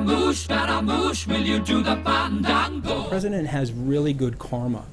Scaramucci, Scaramucci, will you do the Fandango? The president has really good karma.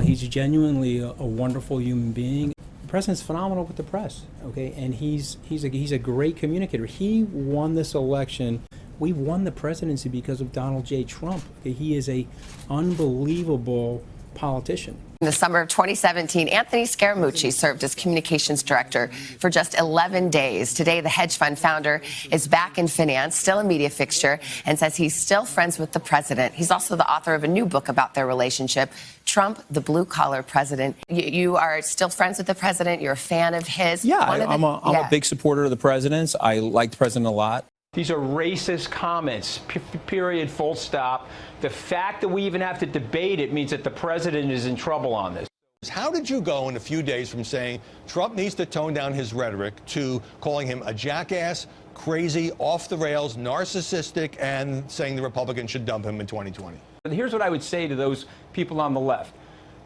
He's genuinely a wonderful human being. The president's phenomenal with the press, okay, and he's a great communicator. He won this election. We won the presidency because of Donald J. Trump. Okay? He is a unbelievable politician. In the summer of 2017, Anthony Scaramucci served as communications director for just 11 days. Today, the hedge fund founder is back in finance, still a media fixture, and says he's still friends with the president. He's also the author of a new book about their relationship, Trump, the Blue-Collar President. You are still friends with the president? You're a fan of his? Yeah, I'm a big supporter of the president's. I like the president a lot. These are racist comments, period, full stop. The fact that we even have to debate it means that the president is in trouble on this. How did you go in a few days from saying Trump needs to tone down his rhetoric to calling him a jackass, crazy, off the rails, narcissistic, and saying the Republicans should dump him in 2020? Here's what I would say to those people on the left.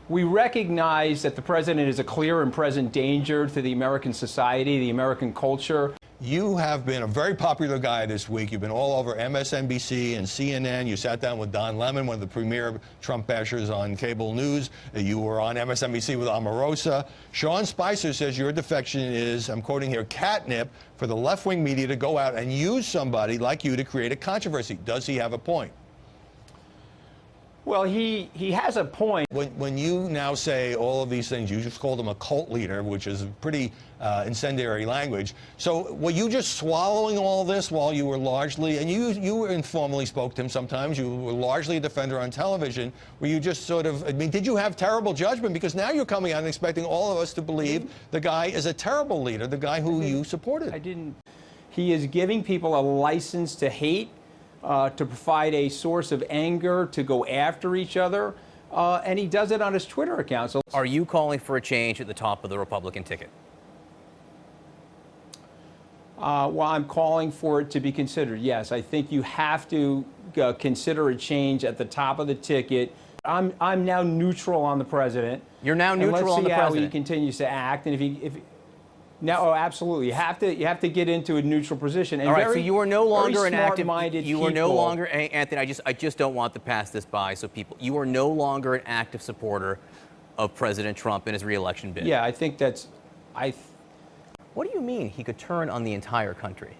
We recognize that the president is a clear and present danger to the American society, the American culture. You have been a very popular guy this week. You've been all over MSNBC and CNN. You sat down with Don Lemon, one of the premier Trump bashers on cable news. You were on MSNBC with Omarosa. Sean Spicer says your defection is, I'm quoting here, catnip for the left-wing media to go out and use somebody like you to create a controversy. Does he have a point? Well, he has a point. When you now say all of these things, you just called him a cult leader, which is pretty incendiary language. So were you just swallowing all this while you were largely, and you informally spoke to him sometimes, you were largely a defender on television, were you just sort of, I mean, did you have terrible judgment? Because now you're coming out and expecting all of us to believe the guy is a terrible leader, the guy who you supported. I didn't. He is giving people a license to hate. To provide a source of anger, to go after each other, and he does it on his Twitter account. So, are you calling for a change at the top of the Republican ticket? Well, I'm calling for it to be considered, yes. I think you have to consider a change at the top of the ticket. I'm now neutral on the president. You're now neutral on the president. Let's see how he continues to act, and if no, oh, absolutely. You have to get into a neutral position. And all right, so you are no longer an active. You are no longer, Anthony. I just don't want to pass this by. So you are no longer an active supporter of President Trump and his re-election bid. Yeah, I think that's. What do you mean he could turn on the entire country?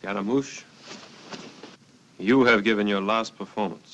Scaramucci, you have given your last performance.